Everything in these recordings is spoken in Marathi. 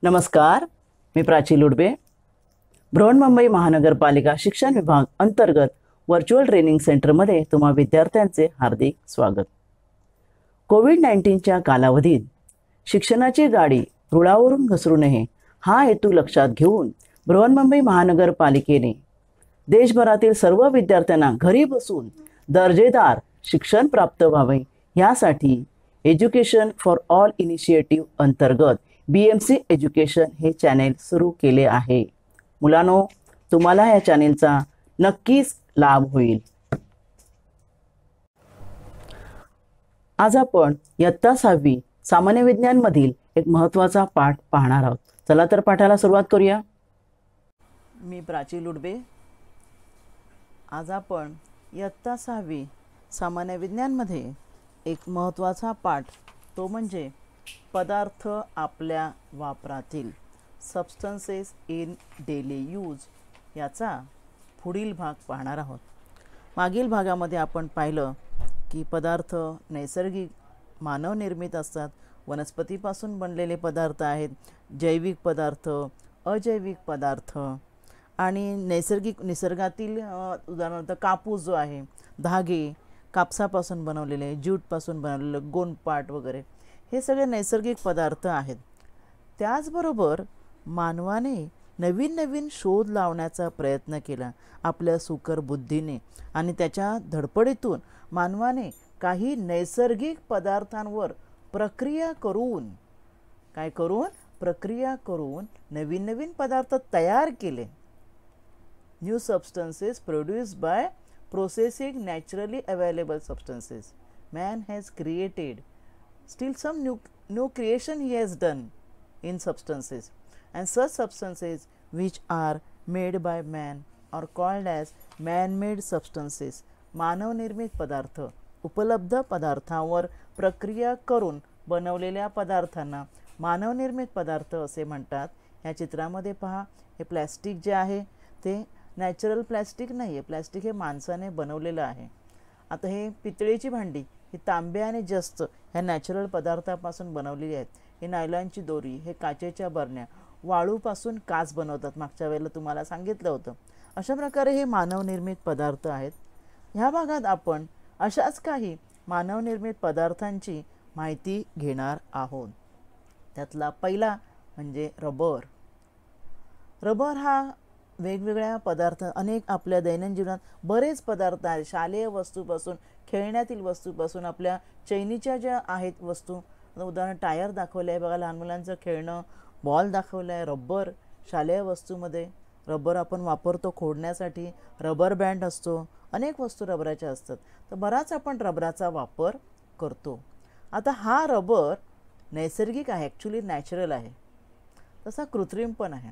नमस्कार, मी प्राची लुडबे. बृहन्मुंबई महानगरपालिका शिक्षण विभाग अंतर्गत व्हर्च्युअल ट्रेनिंग सेंटरमध्ये तुम्हा विद्यार्थ्यांचे हार्दिक स्वागत. कोविड-19च्या कालावधीत शिक्षणाची गाडी रुळावरून घसरू नये हा हेतू लक्षात घेऊन बृहन्मुंबई महानगरपालिकेने देशभरातील सर्व विद्यार्थ्यांना घरी बसून दर्जेदार शिक्षण प्राप्त व्हावे यासाठी एज्युकेशन फॉर ऑल इनिशिएटिव्ह अंतर्गत BMC एज्युकेशन हे चॅनेल सुरू केले आहे. मुलांनो, तुम्हाला या चॅनेलचा नक्कीच लाभ होईल. आज आपण इयत्ता 6वी सामान्य विज्ञान मधील एक महत्त्वाचा पाठ पाहणार आहोत. चला तर पाठाला सुरुवात करूया. मी प्राची लुडबे. आज आपण इयत्ता 6वी सामान्य विज्ञान मध्ये एक महत्त्वाचा पाठ, तो म्हणजे पदार्थ आपल्या वापरातील, सबस्टन्सेस इन डेली यूज, याचा पुढील भाग पाहणार आहोत. मागील भागामध्ये आपण पाहिलं की पदार्थ नैसर्गिक मानवनिर्मित असतात, वनस्पतीपासून बनलेले पदार्थ आहेत, जैविक पदार्थ, अजैविक पदार्थ आणि निसर्गातील उदाहरणार्थ कापूस जो आहे, धागे कापसापासून बनवलेले, ज्यूटपासून बनवलेले, गोंडपाट वगैरे, हे सगळे नैसर्गिक पदार्थ आहेत. त्याचबरोबर मानवाने नवीन नवीन शोध लावण्याचा प्रयत्न केला आपल्या सुकर बुद्धीने, आणि त्याच्या धडपडीतून मानवाने काही नैसर्गिक पदार्थांवर प्रक्रिया करून नवीन नवीन पदार्थ तयार केले. New substances produced by processing naturally available substances. Man has created still some new creation he has done in substances, and such substances which are made by man are called as man-made substances. मानव निर्मित पदार्थ, उपलब्ध पदार्थांवर प्रक्रिया करून बनवलेल्या पदार्थांना मानव निर्मित पदार्थ असे म्हणतात. या चित्रामध्ये पहा, हे प्लॅस्टिक जे आहे ते नॅचरल प्लॅस्टिक नाही आहे, प्लॅस्टिक हे माणसाने बनवलेलं आहे. आता हे पितळेची भांडी, ही तांबे आणि जस्त ह्या नॅचरल पदार्थापासून बनवलेली आहेत. हे नायलॉनची दोरी, हे काचेच्या बरण्या, वाळूपासून काच बनवतात, मागच्या वेळेला तुम्हाला सांगितलं होतं. अशा प्रकारे हे मानवनिर्मित पदार्थ आहेत. ह्या भागात आपण अशाच काही मानवनिर्मित पदार्थांची माहिती घेणार आहोत. त्यातला पहिला म्हणजे रबर. रबर हा वेगवेगळ्या पदार्थ, अनेक आपल्या दैनंदिन जीवनात बरेच पदार्थ आहेत. शालेय वस्तूपासून, खेळण्यातील वस्तूपासून, आपल्या चैनीच्या ज्या आहेत वस्तू, उदाहरण टायर दाखवलं आहे बघा, लहान मुलांचं खेळणं, बॉल दाखवलं आहे. रबर शालेय वस्तूमध्ये रबर आपण वापरतो खोडण्यासाठी, रबर बँड असतो, अनेक वस्तू रबराच्या असतात. तर बराच आपण रबराचा वापर करतो. आता हा रबर नैसर्गिक आहे, ॲक्च्युली नॅचरल आहे, तसा कृत्रिम पण आहे.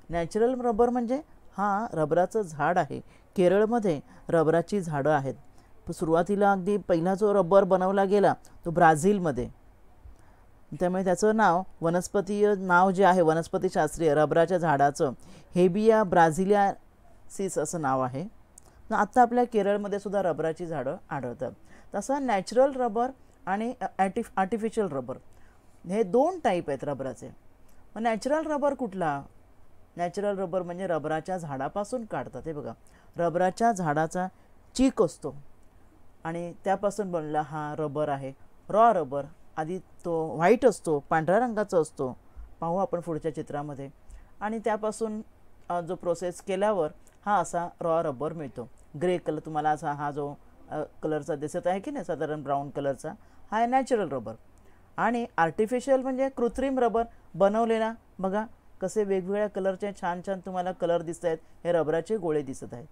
नॅचरल रबर म्हणजे हा रबराचं झाड आहे. केरळमध्ये रबराची झाडं आहेत. सुरुवातीला अगदी पहिला जो रबर बनवला गेला तो ब्राझीलमध्ये, त्यामुळे त्याचं नाव, वनस्पतीय नाव जे आहे वनस्पतीशास्त्रीय रबराच्या झाडाचं, हेबिया ब्राझिलियासिस असं नाव आहे. आता आपल्या केरळमध्ये सुद्धा रबराची झाडं आढळतात. तसा नॅचरल रबर आणि आर्टिफिशियल रबर हे दोन टाईप आहेत रबराचे. मग नॅचरल रबर कुठला? नॅचरल रबर म्हणजे रबराच्या झाडापासून काढतात. हे बघा, रबराच्या झाडाचा चीक असतो आणि त्यापासून बनलेला हा रबर आहे. रॉ रबर, आधी तो व्हाईट असतो, पांढऱ्या रंगाचा असतो, पाहू आपण पुढच्या चित्रामध्ये. आणि त्यापासून जो प्रोसेस केल्यावर हा असा रॉ रबर मिळतो. ग्रे कलर तुम्हाला असा हा जो कलरचा दिसत आहे की नाही, साधारण ब्राऊन कलरचा, हा आहे नॅचरल रबर. आणि आर्टिफिशियल म्हणजे कृत्रिम रबर बनवलेला. बघा कसे वेगवेगळ्या कलरचे छान छान तुम्हाला कलर दिसत आहेत. हे रबराचे गोळे दिसत आहेत.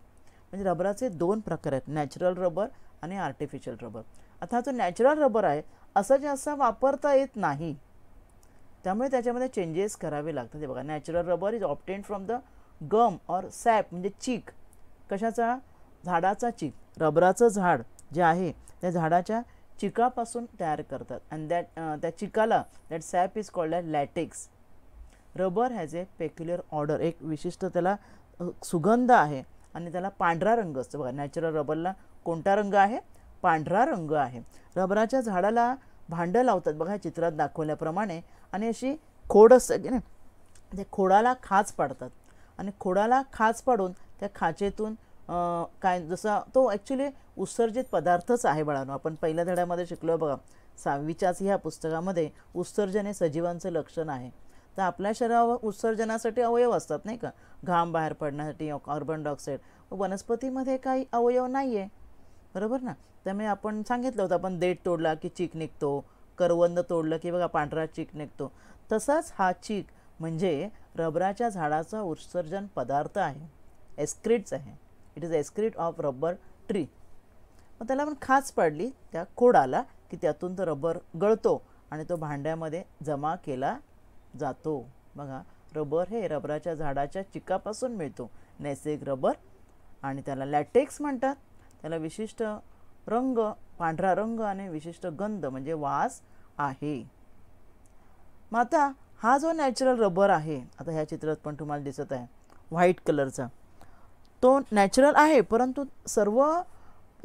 म्हणजे रबराचे दोन प्रकार आहेत, नॅचरल रबर आणि आर्टिफिशियल रबर. आता जो नॅचरल रबर आहे असं जास्त वापरता येत नाही, त्यामुळे त्याच्यामध्ये चेंजेस करावे लागतात. हे बघा, natural rubber is obtained from the gum or sap, म्हणजे चीक. कशाचा? झाडाचा चीक. रबराचं झाड जे आहे त्या झाडाच्या चिकापासून तयार करतात. आणि त्या चिकाला, that sap is called as latex. Rubber has a peculiar odour, एक विशिष्ट त्याला सुगंध आहे आणि त्याला पांढरा रंग असतो. बघा, नॅचरल रबरला कोणता रंग आहे? पांढरा रंग आहे. रबराच्या झाडाला भांडं लावतात बघा चित्रात दाखवल्याप्रमाणे, आणि अशी खोड असते की नाही, ते खोडाला खाच पाडतात आणि खोडाला खाच पाडून त्या खाचेतून काय जसा तो ॲक्च्युली उत्सर्जित पदार्थच आहे बाळांनो. आपण पहिल्या धड्यामध्ये शिकलो बघा, 6वीच्याच ह्या पुस्तकामध्ये उत्सर्जन हे सजीवांचं लक्षण आहे. तर आपल्या शरीरावर उत्सर्जनासाठी अवयव असतात नाही का, घाम बाहेर पडण्यासाठी कार्बन डायऑक्साईड. वनस्पतीमध्ये काही अवयव नाही आहे, बरोबर ना. त्यामुळे आपण सांगितलं होतं, आपण देठ तोडला की चीक निघतो, करवंद तोडलं की बघा पांढरा चीक निघतो. तसाच हा चीक म्हणजे रबराच्या झाडाचा उत्सर्जन पदार्थ आहे, एस्क्रिट्स आहे. It is excrete of rubber tree. मग त्याला आपण खाच पाडली त्या खोडाला की त्यातून तो रबर गळतो आणि तो भांड्यामध्ये जमा केला जातो. बघा, रबर हे रबराच्या झाडाच्या चिकापासून मिळतो, नैसर्गिक रबर, आणि त्याला लॅटेक्स म्हणतात. त्याला विशिष्ट रंग, पांढरा रंग आणि विशिष्ट गंध म्हणजे वास आहे. मग आता हा जो नॅचरल रबर आहे, आता ह्या चित्रात पण तुम्हाला दिसत आहे व्हाईट कलरचा, तो नॅचरल आहे. परंतु सर्व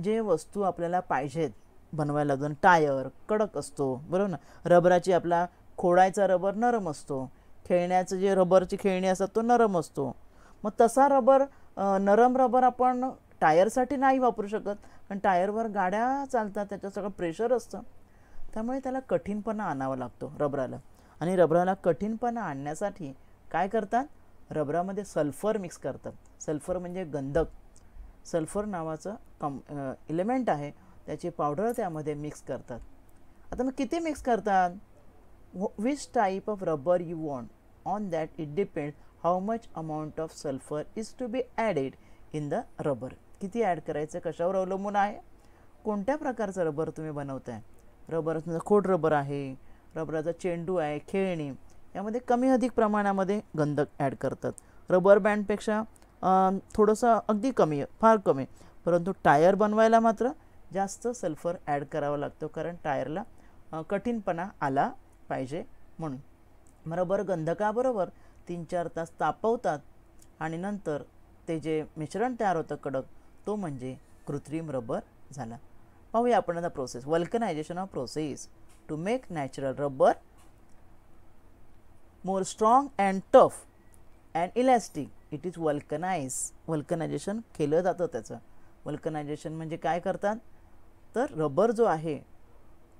जे वस्तू आपल्याला पाहिजेत बनवायला लागून, टायर कडक असतो, बरोबर ना. रबराची आपला खोडायचा रबर नरम असतो, खेळण्याचं जे रबरची खेळणी असतात तो नरम असतो. मग तसा रबर, नरम रबर आपण टायरसाठी नाही वापरू शकत, कारण टायरवर गाड्या चालतात, त्याचं सगळं प्रेशर असतं. त्यामुळे त्याला कठीणपणा आणावा लागतो रबराला. आणि रबराला कठीणपणा आणण्यासाठी काय करतात, रबरामध्ये सल्फर मिक्स करतात. सल्फर म्हणजे गंधक. सल्फर नावाचं एलिमेंट आहे, त्याची पावडर त्यामध्ये मिक्स करतात. आता मग किती मिक्स करतात, which type of rubber you want, on that it depend how much amount of sulphur is to be added in the rubber. किती ॲड करायचं कशावर अवलंबून आहे, कोणत्या प्रकारचं रबर तुम्ही बनवताय. रबर खोड रबर आहे, रबराचा चेंडू आहे, खेळणी, यामध्ये कमी अधिक प्रमाणामध्ये गंधक ॲड करतात. रबर बँडपेक्षा थोडंसं अगदी कमी, फार कमी. परंतु टायर बनवायला मात्र जास्त सल्फर ॲड करावं लागतो, कारण टायरला कठीणपणा आला पाहिजे म्हणून. मग रबर गंधकाबरोबर 3-4 तास तापवतात आणि नंतर ते जे मिश्रण तयार होतं कडक, तो म्हणजे कृत्रिम रबर झाला. पाहूया आपण आता process. Vulcanization of process to make natural rubber more strong and tough and elastic. It is vulcanized. Vulcanization केलं जातं त्याचं. वल्कनायझेशन म्हणजे काय करतात, तर रबर जो आहे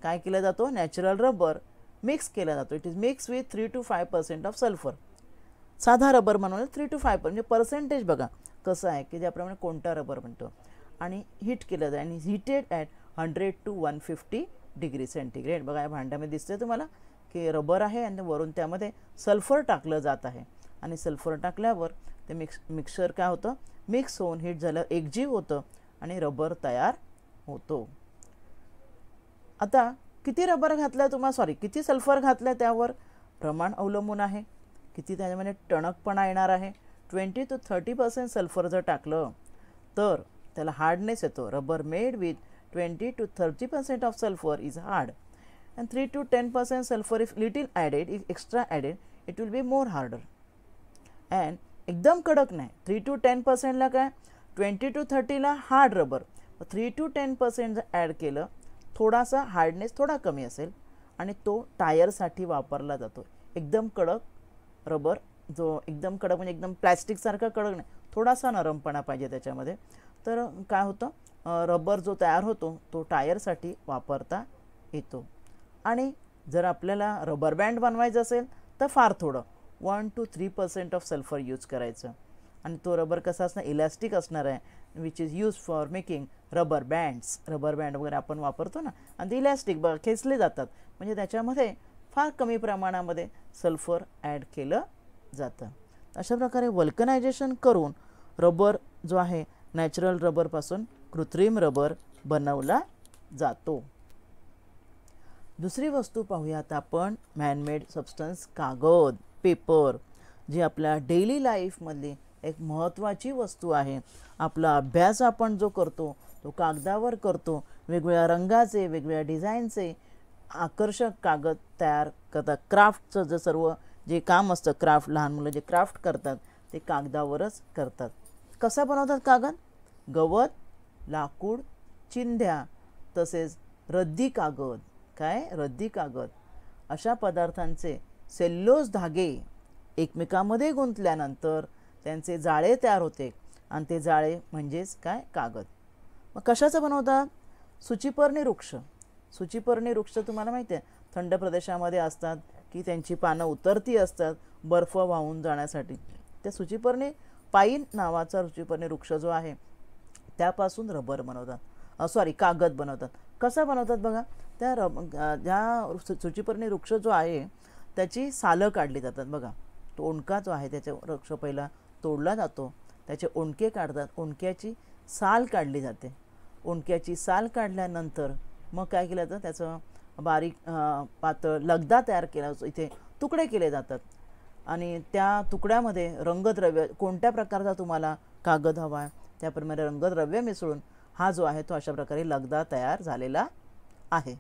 काय केला जातो, नॅचरल रबर मिक्स केला जातो. It is mix with 3 to 5% of sulphur. साधा रबर बनवलं 3 to 5%, म्हणजे पर्सेंटेज बघा कसं आहे की ज्याप्रमाणे कोणता रबर बनतो. आणि हीट केलं जातं आणि heated at 100 to 150 degree centigrade. बघा या भांड्यामध्ये दिसतंय तुम्हाला की रबर आहे आणि वरून त्यामध्ये सल्फर टाकलं जात आहे. आणि सल्फर टाकल्यावर ते मिक्सर काय होतं, मिक्स होऊन हीट झालं, एकजीव होतं आणि रबर तयार होतो. आता किती रबर घातलं किती सल्फर घातलं त्यावर प्रमाण अवलंबून आहे. किती त्याच्यामध्ये टणकपणा येणार आहे. 20 to 30% सल्फर जर टाकलं तर त्याला हार्डनेस येतो. Rubber made with 20 to 30% of sulphur is hard. And 3 to 10% sulfur if little added, if extra added, it will be more harder. And एकदम कडक नाही, 3 to 10% ला काय, 20 to 30 ला हार्ड रबर, 3 to 10% जर ॲड केलं, थोडासा हार्डनेस थोडा कमी असेल आणि तो टायरसाठी वापरला जातो. एकदम कडक रबर, जो एकदम कडक म्हणजे एकदम प्लॅस्टिकसारखा कडक नाही, थोडासा नरमपणा पाहिजे त्याच्यामध्ये. तर काय होतं, रबर जो तयार होतो तो टायरसाठी वापरता येतो. आणि जर आपल्याला रबर बँड बनवायचं असेल तर फार थोडं 1 to 3% ऑफ सल्फर यूज करायचं. आणि तो रबर कसा असणार, इलॅस्टिक असणार आहे, which is use for making rubber bands. Rubber band वगैरे आपण वापरतो ना, आणि ते इलॅस्टिक खेचले जातात, म्हणजे त्याच्यामध्ये फार कमी प्रमाणामध्ये सल्फर ॲड केलं जातं. अशा प्रकारे वल्कनायझेशन करून रबर जो आहे नॅचरल रबरपासून कृत्रिम रबर बनवला जातो. दुसरी वस्तू पाहूयात आपण, मॅनमेड सबस्टन्स, कागद, पेपर, जी आपल्या डेली लाईफमधली एक महत्त्वाची वस्तू आहे. आपला अभ्यास आपण जो करतो तो कागदावर करतो. वेगवेगळ्या रंगाचे, वेगवेगळ्या डिझाईनचे आकर्षक कागद तयार करतात. क्राफ्टचं जे सर्व जे काम असतं, क्राफ्ट, लहान मुलं जे क्राफ्ट करतात ते कागदावरच करतात. कसा बनवतात कागद, गवत, लाकूड, चिंध्या, तसेच रद्दी कागद, काय रद्दी कागद, अशा पदार्थांचे सेल्युलोज धागे एकमेकांमध्ये गुंतल्यानंतर त्यांचे जाळे तयार होते आणि ते जाळे म्हणजेच काय, कागद. मग कशाचं बनवतात? सूचिपर्णी वृक्ष. सूचिपर्णी वृक्ष तुम्हाला माहिती आहे थंड प्रदेशामध्ये असतात की त्यांची पानं उतरती असतात बर्फ वाहून जाण्यासाठी. त्या सूचिपर्णी पाईन नावाचा सूचिपर्णी वृक्ष जो आहे त्यापासून रबर बनवतात, कागद बनवतात. कसा बनवतात बघा, ज्या सूचिपर्णी वृक्ष जो आहे त्याची सालं काढली जातात बघा. तो ओंडका जो आहे त्याचा वृक्ष पहिला तोडला जातो, त्याचे ओंडके काढतात, ओंडक्याची साल काढली जाते. ओंडक्याची साल काढल्यानंतर मग काय केलं जातं, त्याचं बारीक पातळ लगदा तयार केला, इथे तुकडे केले जातात आणि त्या तुकड्यामध्ये रंगद्रव्य, कोणत्या प्रकारचा तुम्हाला कागद हवा आहे त्याप्रमाणे रंगद्रव्य मिसळून हा जो आहे तो अशा प्रकारे लगदा तयार झालेला आहे.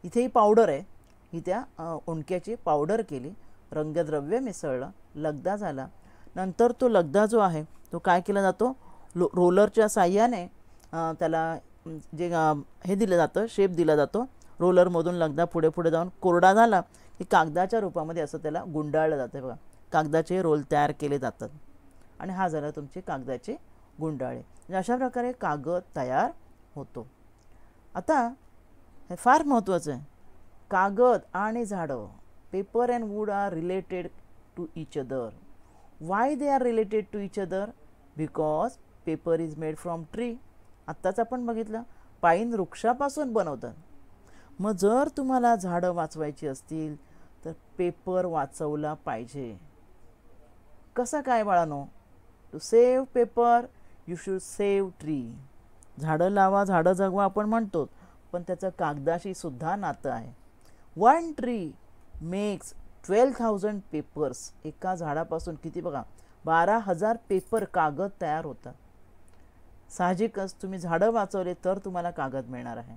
इथे ही पावडर आहे, ही त्या ओंडक्याची पावडर केली, रंगद्रव्य मिसळलं, लगदा झाला. नंतर तो लगदा जो आहे तो काय केला जातो, रोलरच्या साह्याने त्याला जे हे दिलं जातं, शेप दिला जातो. रोलरमधून लगदा पुढे पुढे जाऊन कोरडा झाला की कागदाच्या रूपामध्ये असं त्याला गुंडाळलं जातं बघा. कागदाचे रोल तयार केले जातात आणि हा झाला तुमचे कागदाचे गुंडाळे. म्हणजे अशा प्रकारे कागद तयार होतो. आता हे फार महत्त्वाचं आहे, कागद आणि झाडं, paper and wood are related to each other. Why they are related to each other? Because paper is made from tree. आत्ताच आपण बघितलं पाईन वृक्षापासून बनवतात. मग जर तुम्हाला झाडं वाचवायची असतील तर पेपर वाचवला पाहिजे. कसा काय बाळानो? To save paper you should save tree. झाडं लावा, झाडं जगवा आपण म्हणतो, पण त्याचं कागदाशी सुद्धा नातं आहे. 1 ट्री मेक्स 12,000 पेपर्स. एका झाडापासून किती बघा, 12,000 पेपर कागद तयार होतात. साहजिकच तुम्ही झाडं वाचवले तर तुम्हाला कागद मिळणार आहे,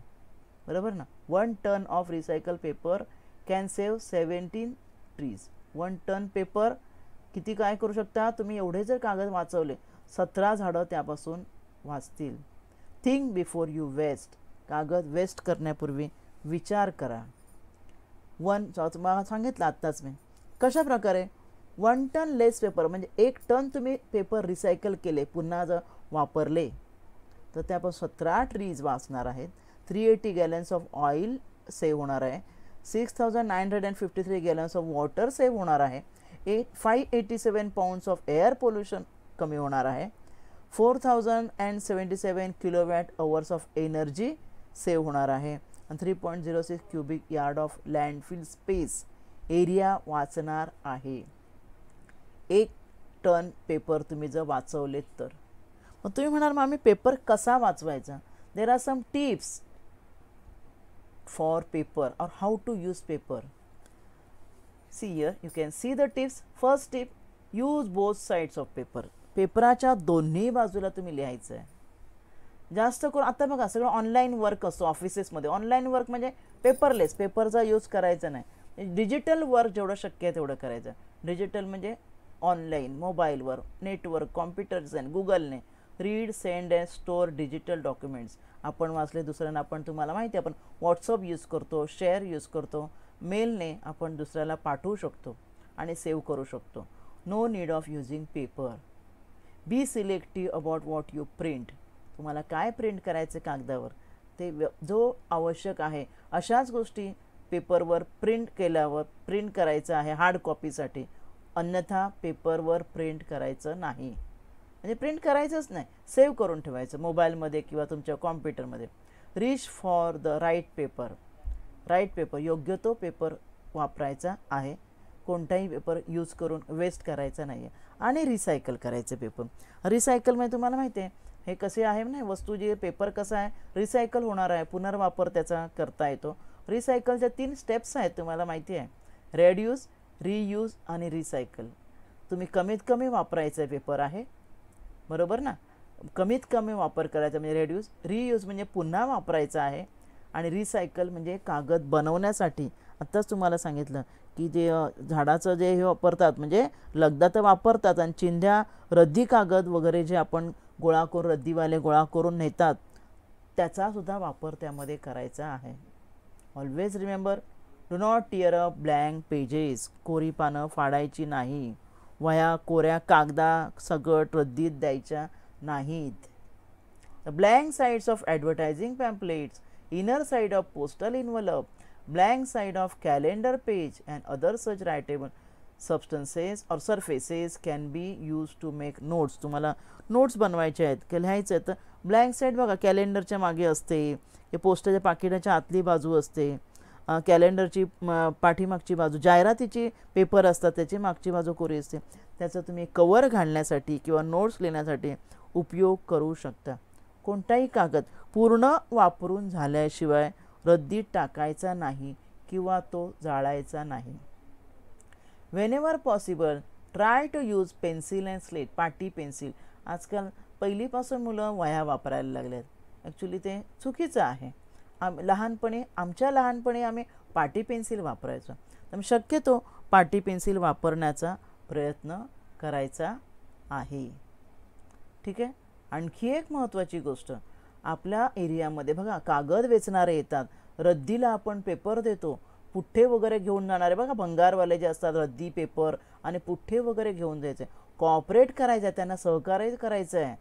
बरोबर ना. 1 ton of recycle paper can save 17 trees. 1 ton paper किती काय करू शकता तुम्ही, एवढे जर कागद वाचवले 17 झाडं त्यापासून वाचतील. Think before you waste. कागद वेस्ट करण्यापूर्वी विचार करा. तुम्हाला सांगितलं आत्ताच मी कशा प्रकारे 1 टन लेस पेपर म्हणजे 1 टन तुम्ही पेपर रिसायकल केले, पुन्हा जर वापरले तर त्यापासून 17 ट्रीज वाचणार आहेत. 380 गॅलन्स ऑफ ऑइल सेव्ह होणार आहे. 6,953 गॅलन्स ऑफ वॉटर सेव्ह होणार आहे. 587 पाउंड्स ऑफ एअर पोल्युशन कमी होणार आहे. 4,077 kilowatt hours of energy save होणार आहे. आणि 3.06 cubic yard of landfill space area वाचणार आहे. 1 टन पेपर तुम्ही जर वाचवलेत तर. मग तुम्ही म्हणाल मग आम्ही पेपर कसा वाचवायचा? There are some tips for paper or how to use paper. See here, you can see the tips. First tip, use both sides of paper. पेपराच्या दोन्ही बाजूला तुम्ही लिहायचं आहे. जास्त करून आता बघा सगळं ऑनलाईन वर्क असतो ऑफिसेसमध्ये. ऑनलाईन वर्क म्हणजे पेपरलेस, पेपरचा यूज करायचा नाही. डिजिटल वर्क जेवढं शक्य आहे तेवढं करायचं. डिजिटल म्हणजे ऑनलाईन, मोबाईलवर, नेटवर्क, कॉम्प्युटर्स आणि गुगलने read, send and store digital documents. आपण वाचले दुसऱ्यांना, आपण तुम्हाला माहिती आहे आपण व्हॉट्सअप यूज करतो, शेअर यूज करतो, मेलने आपण दुसऱ्याला पाठवू शकतो आणि सेव्ह करू शकतो. No need of using paper. Be selective about what you print. तुम्हाला काय प्रिंट करायचं कागदावर ते जो आवश्यक आहे अशाच गोष्टी पेपरवर प्रिंट केल्यावर प्रिंट करायचं आहे हार्ड कॉपीसाठी. अन्यथा पेपरवर प्रिंट करायचं नाही, म्हणजे प्रिंट करायचंच नाही, सेव्ह करून ठेवायचं मोबाईलमध्ये किंवा तुमच्या कॉम्प्युटरमध्ये. Reach for the right paper. Right paper, योग्य तो पेपर वापरायचा आहे. कोणताही पेपर यूज करून वेस्ट करायचा नाही आहे. आणि रिसायकल करायचं पेपर. रिसायकल म्हणजे तुम्हाला माहिती आहे हे कसे आहे ना, वस्तू जे पेपर कसा आहे रिसायकल होणार आहे, पुनर्वापर त्याचा करता येतो. रिसायकलच्या 3 स्टेप्स आहेत तुम्हाला माहिती आहे, रेड्यूस, रियूज आणि रिसायकल. तुम्ही कमीत कमी वापरायचं पेपर आहे, बरोबर ना. कमीत कमी वापर करायचा म्हणजे रेड्यूस, रियूज म्हणजे पुन्हा वापरायचा आहे आणि रिसायकल म्हणजे कागद बनवण्यासाठी. आत्ताच तुम्हाला सांगितलं की जे झाडाचं जे हे वापरतात म्हणजे लगदा तर वापरतात आणि चिंध्या, रद्दी कागद वगैरे जे आपण गोळा करून रद्दीवाले गोळा करून नेतात त्याचा सुद्धा वापर त्यामध्ये करायचा आहे. Always remember do not tear up blank pages, कोरी पानं फाडायची नाही. वह्या कोऱ्या कागदा सगट रद्दीत द्यायच्या नाहीत. The blank sides of advertising pamphlets, inner side of postal envelope, blank side of calendar page and other such writable substances or surfaces can be used to make notes. तुम्हाला नोट्स बनवायचे आहेत की लिहायचं आहे तर ब्लँक साईड बघा कॅलेंडरच्या मागे असते, हे पोस्टाच्या पाकिटाच्या आतली बाजू असते, कॅलेंडरची पाठीमागची बाजू, जाहिरातीची पेपर असतात त्याची मागची बाजू कोरी असते, त्याचा तुम्ही कवर घालण्यासाठी किंवा नोट्स लिहिण्यासाठी उपयोग करू शकता. कोणताही कागद पूर्ण वापरून झाल्याशिवाय रद्दीत टाकायचा नाही किंवा तो जाळायचा नाही. Whenever possible try to use pencil and slate, पाटी पेन्सिल. आजकाल पहिलीपासून मुलं वह्या वापरायला लागल्यात. ॲक्च्युली ते चुकीचं आहे. आमच्या लहानपणी आम्ही पाटी पेन्सिल वापरायचो. तर शक्यतो पाटी पेन्सिल वापरण्याचा प्रयत्न करायचा आहे. ठीक आहे. आणखी एक महत्त्वाची गोष्ट, आपल्या एरियामध्ये बघा कागद वेचणारे येतात, रद्दीला आपण पेपर देतो, पुठ्ठे वगैरे घेऊन जाणारे बघा भंगारवाले जे असतात, रद्दी पेपर आणि पुठ्ठे वगैरे घेऊन जायचे. कॉपरेट करायचं आहे, त्यांना सहकार्य करायचं आहे.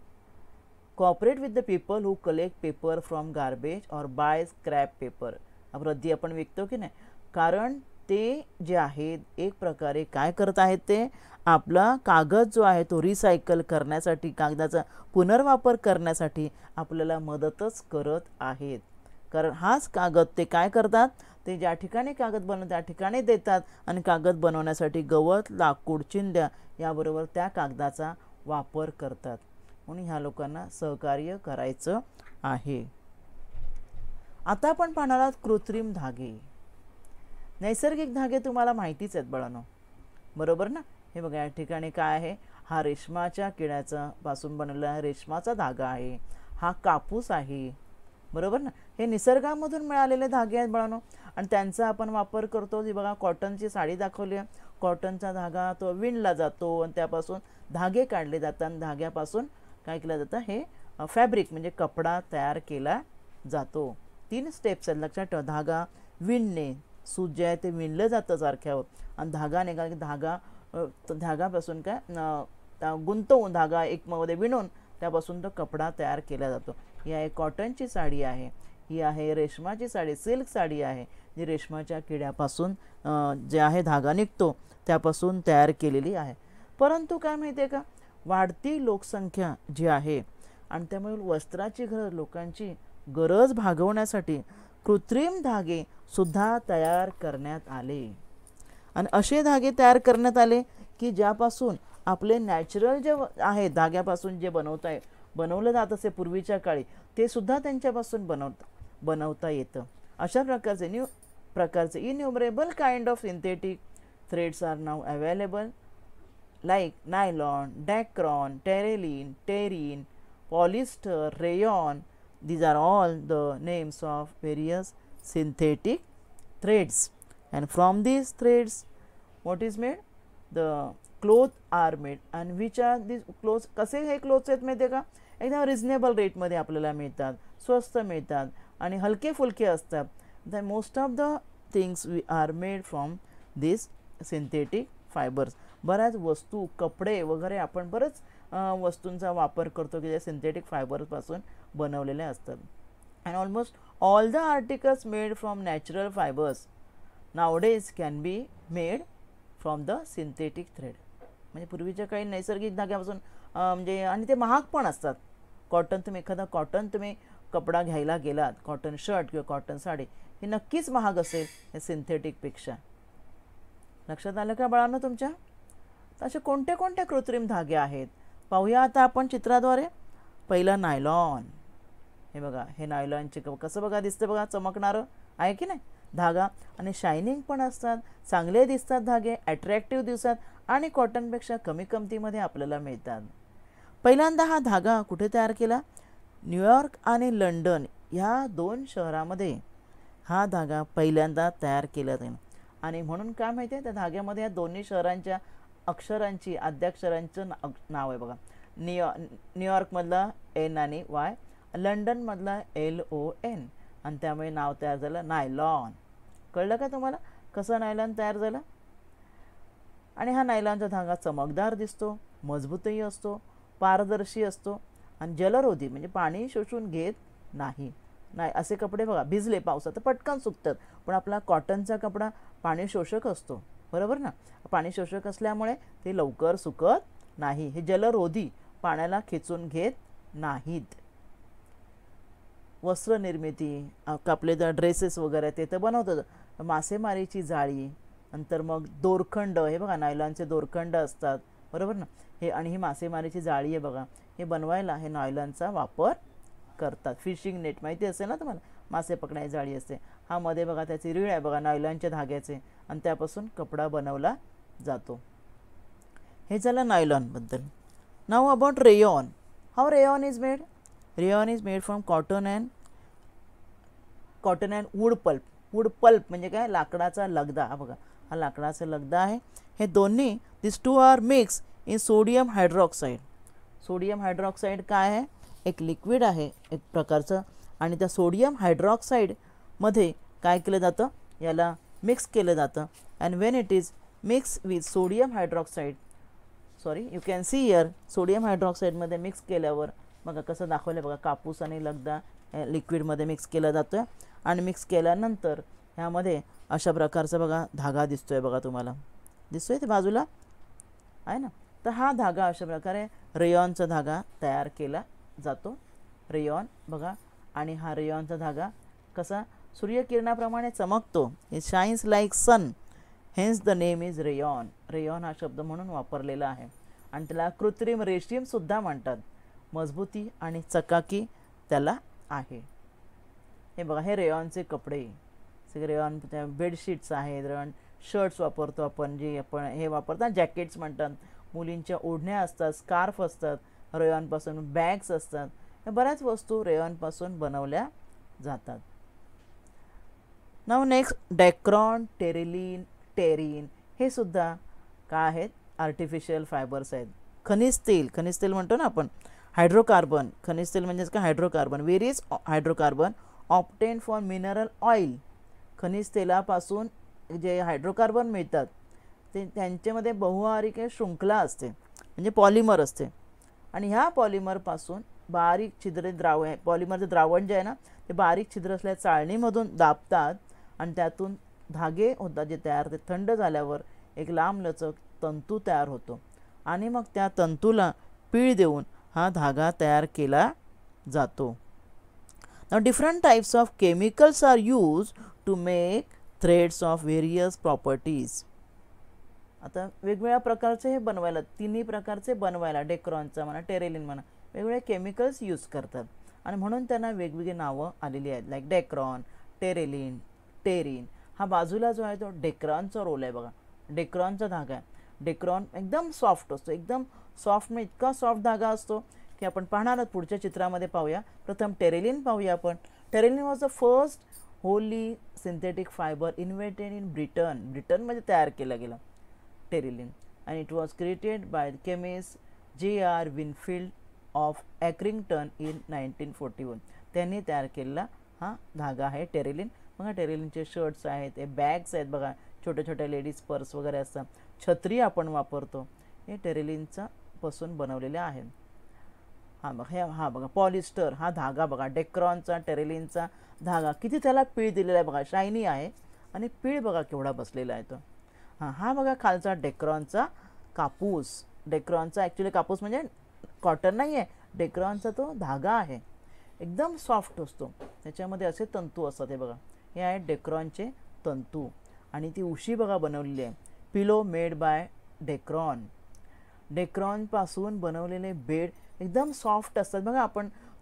Cooperate with the people who collect paper from garbage और बाय स्क्रॅप पेपर. रद्दी आपण विकतो की नाही, कारण ते जे आहेत एक प्रकारे काय करत आहेत, ते आपला कागद जो आहे तो रिसायकल करण्यासाठी, कागदाचा पुनर्वापर करण्यासाठी आपल्याला मदतच करत आहेत. कारण हाच कागद ते काय करतात, ते ज्या ठिकाणी कागद बनवतात त्या ठिकाणी देतात आणि कागद बनवण्यासाठी गवत, लाकूड, चिंध्या याबरोबर त्या कागदाचा वापर करतात. म्हणून ह्या लोकांना सहकार्य करायचं आहे. आता आपण पाहणार आहोत कृत्रिम धागे. नैसर्गिक धागे तुम्हाला माहितीच आहेत बाळांनो, बरोबर ना. हे बघा या ठिकाणी काय आहे, हा रेशमाच्या किड्याचा पासून बनवलेला रेशमाचा धागा आहे, हा कापूस आहे, बरोबर ना. हे निसर्गामधून मिळालेले धागे आहेत बाळांनो आणि त्यांचा आपण वापर करतो. ही बघा कॉटनची साडी दाखवली आहे, कॉटनचा धागा तो विणला जातो आणि त्यापासून धागे काढले जातात आणि धाग्यापासून काय केलं जातं, हे फॅब्रिक म्हणजे कपडा तयार केला जातो. 3 स्टेप्स आहेत लक्षात ठेवा. धागा विणणे, सूत जे आहे ते विणलं जातं सारख्यावर आणि धागा निघाला की धागापासून काय गुंतवून धागा एकमध्ये विणून त्यापासून तो कपडा तयार केला जातो. ही आहे कॉटनची साडी आहे, ही आहे रेशमाची साडी, सिल्क साडी आहे जी रेशमाच्या किड्यापासून जे आहे धागा निघतो त्यापासून तयार केलेली आहे. परंतु काय माहिती आहे का, वाढती लोकसंख्या जी आहे आणि त्यामुळे वस्त्राची लोकांची गरज भागवण्यासाठी कृत्रिम धागे सुद्धा तयार करण्यात आले. आणि असे धागे तयार करण्यात आले की ज्यापासून आपले नॅचरल जे आहे धाग्यापासून जे बनवलं जात असे पूर्वीच्या काळी ते सुद्धा त्यांच्यापासून बनवता येतं. अशा प्रकारचे innumerable kind of synthetic threads are now available like nylon, dacron, terylene, terine, polyester, rayon. These are all the names of various synthetic threads, and from these threads what is made, the clothes are made. and which are these clothes, कसे हे clothes आहेत माहिती आहे का, एकदम रिजनेबल रेटमध्ये आपल्याला मिळतात, स्वस्त मिळतात आणि हलके फुलके असतात. the most of the things we are made from these synthetic fibers. बऱ्याच वस्तू, कपडे वगैरे आपण बरंच वस्तूंचा वापर करतो की जे सिंथेटिक फायबरपासून बनवलेले असतात. And almost all the articles made from natural fibres nowadays can be made from the synthetic thread. म्हणजे पूर्वीच्या काही नैसर्गिक धाग्यापासून म्हणजे आणि ते महाग पण असतात. एखादा कॉटन तुम्ही कपडा घ्यायला गेलात, कॉटन शर्ट किंवा कॉटन साडी, हे नक्कीच महाग असेल हे सिंथेटिकपेक्षा. लक्षात आलं का बाळांनो तुमच्या. असे कोणते कोणते कृत्रिम धागे आहेत पाहूया आता आपण चित्राद्वारे. पहिला नायलॉन. हे बघा, हे नायलॉनचे कसं बघा दिसतं बघा, चमकणारं आहे की नाही धागा आणि शायनिंग पण असतात, चांगले दिसतात धागे, अट्रॅक्टिव्ह दिसतात आणि कॉटनपेक्षा कमी किमतीमध्ये आपल्याला मिळतात. पहिल्यांदा हा धागा कुठे तयार केला, न्यूयॉर्क आणि लंडन ह्या 2 शहरामध्ये हा धागा पहिल्यांदा तयार केला जाईल. आणि म्हणून काय माहिती आहे, त्या धाग्यामध्ये या दोन्ही शहरांच्या अक्षरांची आद्याक्षरांचं नाव आहे बघा. न्यूयॉर्कमधला N आणि Y, लंडनमधला LON आणि त्यामुळे नाव तयार झालं नायलॉन. कळलं का तुम्हाला. कसा नायलॉन तयार झाला? आणि हा नायलॉनचा धागा चमकदार दिसतो, मजबूतही असतो, पारदर्शी असतो आणि जलरोधी म्हणजे पाणी शोषून घेत नाही. असे कपडे बघा भिजले पावसात तर पटकन सुकतात, पण आपला कॉटनचा कपडा पाणी शोषक असतो, बरोबर ना? पाणी शोषक असल्यामुळे ते लवकर सुकत नाही. हे जलरोधी, पाण्याला खेचून घेत नाहीत. वस्त्र निर्मिती, आपले जर ड्रेसेस वगैरे ते तर बनवतात. मासेमारीची जाळी, नंतर मग दोरखंड, हे बघा नायलॉनचे दोरखंड असतात, बरोबर ना? हे आणि ही मासेमारीची जाळी आहे बघा, हे बनवायला हे नायलॉनचा वापर करतात. फिशिंग नेट माहिती असेल ना तुम्हाला, मासे पकडायची जाळी असते. हा मध्ये बघा त्याची रीळ आहे बघा नायलॉनच्या धाग्याचे, आणि त्यापासून कपडा बनवला जातो. हे झालं नायलॉनबद्दल. Now about rayon. How rayon is made? Rayon is made from cotton and wood pulp. Wood pulp म्हणजे काय? लाकडाचा लगदा. हा बघा, हा लाकडाचा लगदा आहे. हे दोन्ही, this two are mix in sodium hydroxide. Sodium hydroxide काय आहे? एक लिक्विड आहे एक प्रकारचं, आणि त्या सोडियम हायड्रॉक्साईडमध्ये काय केलं जातं? याला मिक्स केलं जातं. And when it is mix with sodium hydroxide, sorry you can see here, sodium हायड्रॉक्साईडमध्ये मिक्स केल्यावर बघा कसं दाखवलं बघा, कापूस आणि लगदा लिक्विडमध्ये मिक्स केला जातो आहे. आणि मिक्स केल्यानंतर ह्यामध्ये अशा प्रकारचा बघा धागा दिसतोय बघा, तुम्हाला दिसतोय ते बाजूला आहे ना? तर हा धागा अशा प्रकारे रेयॉनचा धागा तयार केला जातो. रेयॉन बघा, आणि हा रेयॉनचा धागा कसा सूर्यकिरणाप्रमाणे चमकतो. It shines like sun, hence the name is rayon. Rayon हा शब्द म्हणून वापरलेला आहे. आणि त्याला कृत्रिम रेशीमसुद्धा म्हणतात. मजबूती आणि चकाकी त्याला आहे. हे बघा, हे रेयॉनचे कपडे, सगळे रेयॉन बेडशीट्स आहेत, रेयॉन शर्ट्स वापरतो आपण, जे आपण हे वापरतात जॅकेट्स म्हणतात. मुलींच्या ओढण्या असतात, स्कार्फ असतात, रेयॉनपासून बॅग्स असतात. या बऱ्याच वस्तू रेयॉनपासून बनवल्या जातात. नाव नेक्स्ट, डेक्रॉन, टेरेलिन, टेरिन हे सुद्धा काय आहेत? आर्टिफिशियल फायबर्स आहेत. खनिज तेल, खनिज तेल म्हणतो ना आपण, हायड्रोकार्बन. खनिज तेल म्हणजेच काय? Hydrocarbon. Various hydrocarbon obtain for mineral oil. खनिज तेलापासून जे हायड्रोकार्बन मिळतात ते त्यांच्यामध्ये बहुआहारिक शृंखला असते, म्हणजे पॉलिमर असते. आणि ह्या पॉलिमरपासून बारीक छिद्रे पॉलिमरचं द्रावण जे आहे ना, ते बारीक छिद्र असलेल्या चाळणीमधून दाबतात आणि त्यातून धागे होतात जे तयार. ते थंड झाल्यावर एक लांबलचक तंतू तयार होतो आणि मग त्या तंतूला पीळ देऊन हा धागा तयार केला जातो. Now different types of chemicals are used to make threads of various properties. आता वेगवेगळ्या प्रकारचे हे बनवायला, तिन्ही प्रकारचे बनवायला, डेक्रॉनचा म्हणा, टेरेलिन म्हणा, वेगवेगळे केमिकल्स यूज करतात आणि म्हणून त्यांना वेगवेगळी नावं आलेली आहेत. Like Dacron, terylene, टेरिन. हा बाजूला जो आहे तो डेक्रॉनचा रोल आहे बघा. डेक्रॉनचा धागा आहे. डेक्रॉन एकदम सॉफ्ट असतो, एकदम सॉफ्ट म्हणजे इतका सॉफ्ट धागा असतो की आपण पाहणार आहोत पुढच्या चित्रामध्ये पाहूया. प्रथम टेरेलिन पाहूया आपण. Terylene was the first holy synthetic fibre invented in Britain. ब्रिटनमध्ये तयार केला गेला टेरेलिन, आणि it was created by chemist J.R. Winfield of Accrington in 1941. त्यांनी तयार केलेला हा धागा आहे टेरेलिन. बघा टेरेलिनचे शर्ट्स आहेत, हे बॅग्स आहेत बघा, छोट्या छोट्या लेडीज पर्स वगैरे असतात, छत्री आपण वापरतो, हे टेरेलिनचा पासून बनवलेले आहेत. हा बघा पॉलिस्टर, हा धागा बघा, डेक्रॉनचा टेरेलिनचा धागा, किती त्याला पीळ दिलेला आहे बघा, शायनी आहे आणि पीळ बघा केवढा बसलेला आहे तो. हा बघा खालचा डेक्रॉनचा कापूस. डेक्रॉनचा ॲक्च्युली कापूस म्हणजे कॉटन नाही आहे, डेक्रॉनचा तो धागा आहे, एकदम सॉफ्ट असतो, त्याच्यामध्ये असे तंतू असतात. हे बघा, हे आहेत डेक्रॉनचे तंतू आणि ती उशी बघा बनवलेली आहे. पिलो मेड बाय डेक्रॉन. डेक्रॉनपासून बनवलेले बेड एकदम सॉफ्ट असतात बघा.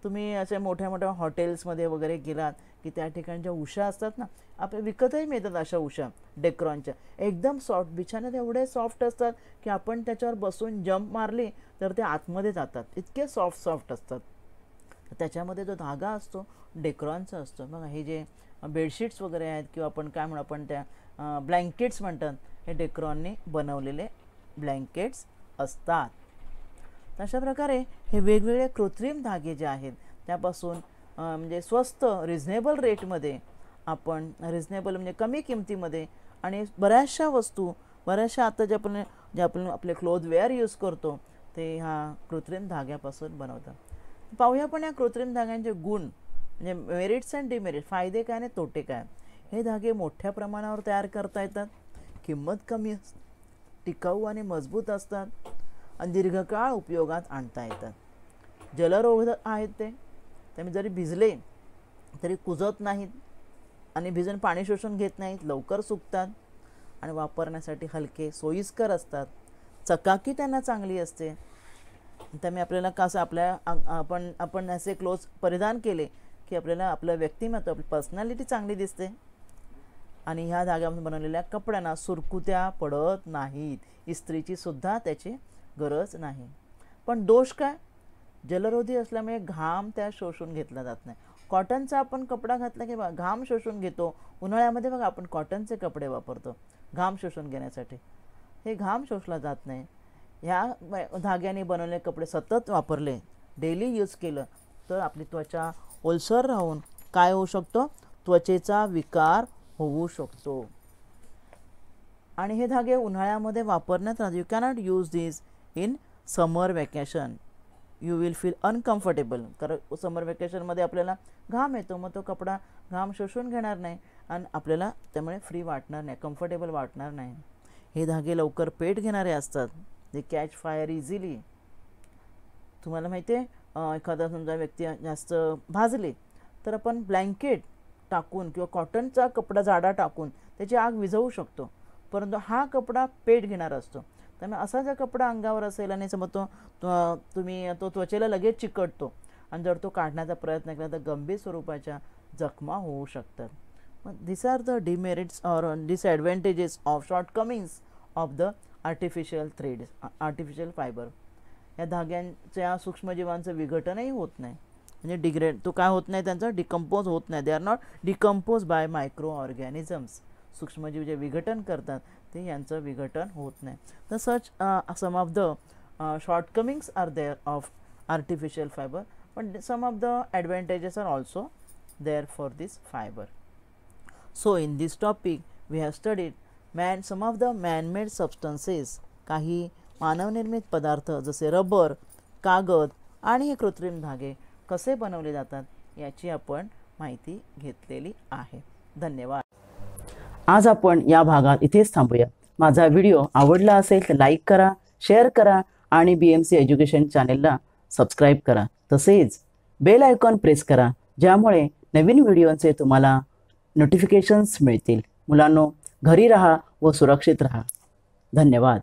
तुम्ही अशा मोठ्या मोठ्या हॉटेल्समध्ये वगैरे गेलात की त्या ठिकाणच्या उशा असतात ना, आपल्या विकतही मिळतात अशा उशा डेक्रॉनच्या, एकदम सॉफ्ट. बिछाण्यात एवढे सॉफ्ट असतात की आपण त्याच्यावर बसून जंप मारली तर ते आतमध्ये जातात, इतके सॉफ्ट असतात. त्याच्यामध्ये जो धागा असतो डेक्रॉनचा असतो बघा. हे जे बेडशीट्स वगैरे आहेत किंवा आपण काय म्हणू, आपण त्या ब्लँकेट्स म्हणतात, हे डेक्रॉनने बनवलेले ब्लँकेट्स असतात. अशा प्रकारे हे वेगवेगळे कृत्रिम धागे जे आहेत त्यापासून म्हणजे स्वस्त रिझनेबल रेटमध्ये आपण, रिझनेबल म्हणजे कमी किमतीमध्ये आणि बऱ्याचशा वस्तू, बऱ्याचशा आता जे आपण आपले क्लोथवेअर यूज करतो ते ह्या कृत्रिम धाग्यापासून बनवतात. पाहूया पण या कृत्रिम धाग्यांचे गुण, म्हणजे मेरिट्स अँड डिमेरिट्स, फायदे काय आणि तोटे काय. हे धागे मोठ्या प्रमाणावर तयार करता येतात, किंमत कमी असते, टिकाऊ आणि मजबूत असतात आणि दीर्घकाळ उपयोगात आणता येतात. जलरोधक आहेत ते, त्यामुळे जरी भिजले तरी कुजत नाहीत आणि भिजून पाणी शोषून घेत नाहीत, लवकर सुकतात आणि वापरण्यासाठी हलके, सोयीस्कर असतात. चकाकी त्यांना चांगली असते, त्यामुळे आपल्याला कसं आपण असे क्लोथ परिधान केले की आपल्याला आपलं व्यक्तिमत्व, आपली पर्सनॅलिटी चांगली दिसते. आणि ह्या धाग्यापासून बनवलेल्या कपड्यांना सुरकुत्या पडत नाहीत, इस्त्रीची सुद्धा त्याची गरज नाही. पण दोष काय, जलरोधी असल्यामुळे घाम त्या शोषून घेतला जात नाही. कॉटनचा आपण कपडा घातला की घाम शोषून घेतो. उन्हाळ्यामध्ये बघा आपण कॉटनचे कपडे वापरतो घाम शोषून घेण्यासाठी, हे घाम शोषला जात नाही. ह्या धाग्याने बनवलेले कपडे सतत वापरले, डेली यूज केलं तर आपली त्वचा ओलसर राहून काय होऊ शकतो, त्वचेचा विकार होऊ शकतो. आणि हे धागे उन्हाळ्यामध्ये वापरण्यात you cannot use this in summer vacation, you will feel uncomfortable. कारण समर वॅकेशनमध्ये आपल्याला घाम येतो, मग तो कपडा घाम शोषून घेणार नाही आणि आपल्याला त्यामुळे फ्री वाटणार नाही, कम्फर्टेबल वाटणार नाही. हे धागे लवकर पेट घेणारे असतात, दे कॅच फायर इझिली. तुम्हाला माहिती आहे, एखादा समजा व्यक्ती जास्त भाजले तर आपण ब्लँकेट टाकून किंवा कॉटनचा कपडा जाडा टाकून त्याची आग विझवू शकतो, परंतु हा कपडा पेट घेणारा असतो. त्यामुळे असा जर कपडा अंगावर असेल आणि समज तो त्वचेला लगेच चिकटतो आणि जर तो काढण्याचा प्रयत्न केला तर गंभीर स्वरूपाच्या जखमा होऊ शकतात. This are the demerits or disadvantages of shortcomings of the artificial threads, artificial fibre. या धाग्यांच्या सूक्ष्मजीवांचं विघटनही होत नाही, म्हणजे डिग्रेड तो काय होत नाही, त्यांचं डिकम्पोज होत नाही. They are not decompose by micro organisms. सूक्ष्मजीव जे विघटन करतात ते यांचं विघटन होत नाही. तर such some of the shortcomings are there of artificial fibre, पण some of the advantages are also there for this fibre. So in this topic we have studied some of the manmade substances, काही मानवनिर्मित पदार्थ जसे रबर, कागद आणि हे कृत्रिम धागे कसे बनवले जातात याची आपण माहिती घेतलेली आहे. धन्यवाद. आज आपण या भागात इथेच थांबूया. माझा व्हिडिओ आवडला असेल तर लाईक करा, शेअर करा आणि BMC एज्युकेशन चॅनेलला सबस्क्राईब करा. तसेच बेल आयकॉन प्रेस करा, ज्यामुळे नवीन व्हिडिओचे तुम्हाला नोटिफिकेशन्स मिळतील. मुलांनो, घरी राहा व सुरक्षित राहा. धन्यवाद.